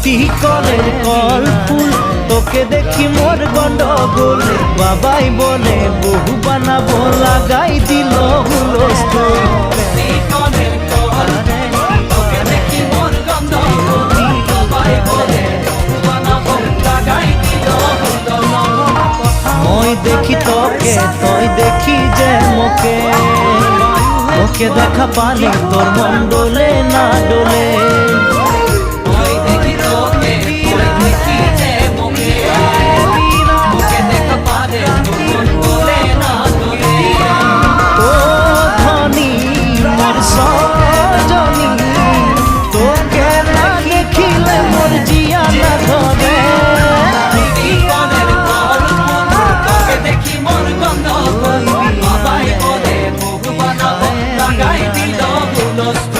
কলের কল ফুল তোকে দেখি মোর গন্ডগোল বাবাই বলে বহু বানাবো লাগাই দিল হুলস্থুল মই দেখি তোকে তুই দেখি যে মোকে ওকে দেখা পালে তোর মন ডোলে না ডোলে